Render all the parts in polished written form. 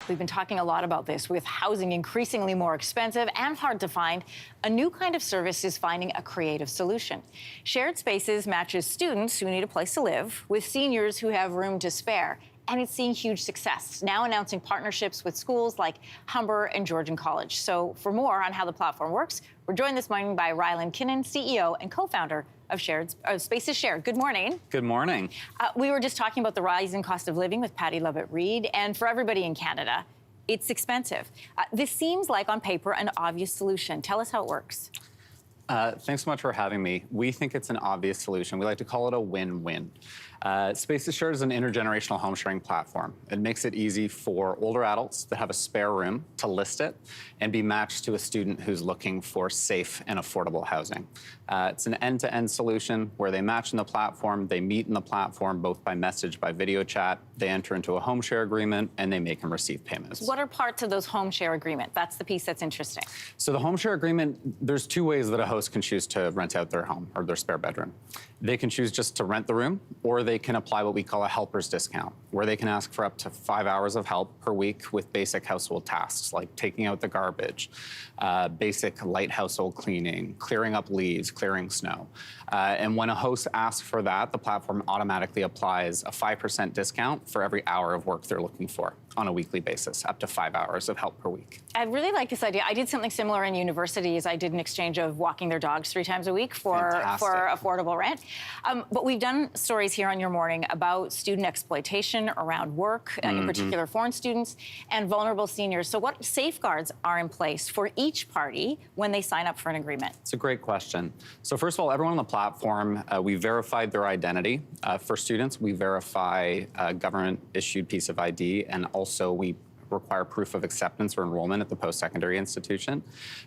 We've been talking a lot about this. With housing increasingly more expensive and hard to find, a new kind of service is finding a creative solution. Shared Spaces matches students who need a place to live with seniors who have room to spare. And it's seeing huge success, now announcing partnerships with schools like Humber and Georgian College. So for more on how the platform works, we're joined this morning by Rylan Kinnan, CEO and co-founder of Spaces Shared. Good morning. Good morning. We were just talking about the rising cost of living with Patty Lovett-Reed, and for everybody in Canada, it's expensive. This seems like, on paper, an obvious solution. Tell us how it works. Thanks so much for having me. We think it's an obvious solution. We like to call it a win-win. Spaces Shared is an intergenerational home sharing platform. It makes it easy for older adults that have a spare room to list it and be matched to a student who's looking for safe and affordable housing. It's an end-to-end solution where they match in the platform, they meet in the platform both by message, by video chat, they enter into a home share agreement, and they make and receive payments. What are parts of those home share agreement? That's the piece that's interesting. So the home share agreement, there's two ways that a host can choose to rent out their home or their spare bedroom. They can choose just to rent the room, or they can apply what we call a helper's discount, where they can ask for up to 5 hours of help per week with basic household tasks like taking out the garbage, basic light household cleaning, clearing up leaves, clearing snow. And when a host asks for that, the platform automatically applies a 5% discount for every hour of work they're looking for on a weekly basis, up to 5 hours of help per week. I really like this idea. I did something similar in university. I did an exchange of walking their dogs 3 times a week for affordable rent. But we've done stories here on Your Morning about student exploitation around work, in particular foreign students, and vulnerable seniors. So what safeguards are in place for each party when they sign up for an agreement? It's a great question. So first of all, everyone on the platform, we verified their identity. For students, we verify a government-issued piece of ID, and also we require proof of acceptance or enrollment at the post-secondary institution.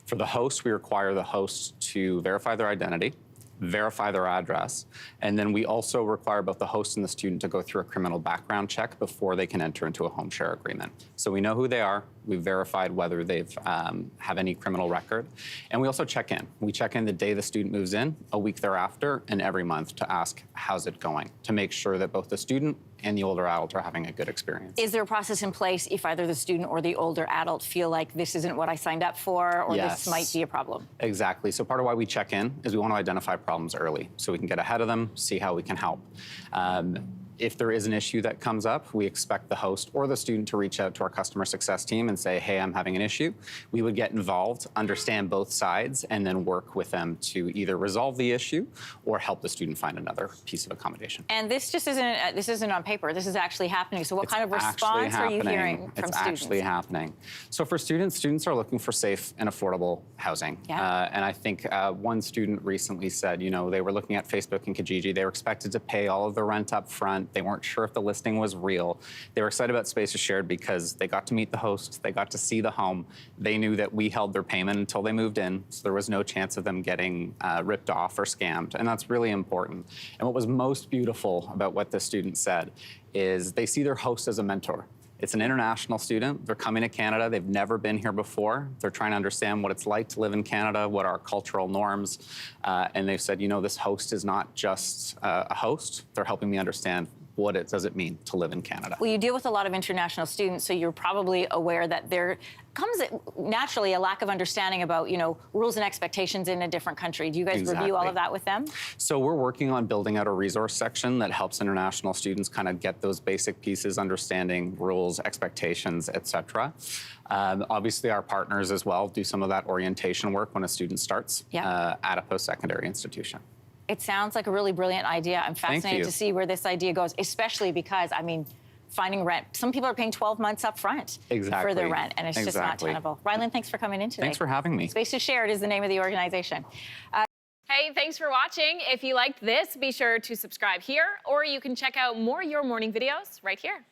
For the host, we require the host to verify their identity, verify their address, and then we also require both the host and the student to go through a criminal background check before they can enter into a home share agreement. So we know who they are, we've verified whether they've have any criminal record, and we also check in. We check in the day the student moves in, a week thereafter, and every month to ask, how's it going? To make sure that both the student and the older adult are having a good experience. Is there a process in place if either the student or the older adult feel like this isn't what I signed up for, or Yes. this might be a problem? Exactly. So part of why we check in is we want to identify problems early so we can get ahead of them, see how we can help. If there is an issue that comes up, we expect the host or the student to reach out to our customer success team and say, hey, I'm having an issue. We would get involved, understand both sides, and then work with them to either resolve the issue or help the student find another piece of accommodation. And this just isn't on paper. This is actually happening. So what kind of response are you hearing from students? It's actually happening. So for students are looking for safe and affordable housing. Yeah. And I think one student recently said, you know, they were looking at Facebook and Kijiji. They were expected to pay all of the rent up front. They weren't sure if the listing was real. They were excited about Spaces Shared because they got to meet the host, they got to see the home. They knew that we held their payment until they moved in, so there was no chance of them getting ripped off or scammed, and that's really important. And what was most beautiful about what the student said is they see their host as a mentor. It's an international student. They're coming to Canada. They've never been here before. They're trying to understand what it's like to live in Canada, what are our cultural norms. And they've said, you know, this host is not just a host. They're helping me understand what does it mean to live in Canada. Well, you deal with a lot of international students, so you're probably aware that there comes naturally a lack of understanding about, you know, rules and expectations in a different country. Do you guys review all of that with them? So we're working on building out a resource section that helps international students kind of get those basic pieces, understanding rules, expectations, et cetera. Obviously, our partners as well do some of that orientation work when a student starts at a post-secondary institution. It sounds like a really brilliant idea. I'm fascinated to see where this idea goes, especially because, I mean, finding rent. Some people are paying 12 months up front for their rent, and it's just not tenable. Rylan, thanks for coming in today. Thanks for having me. Spaces Shared is the name of the organization. Hey, thanks for watching. If you liked this, be sure to subscribe here, or you can check out more Your Morning videos right here.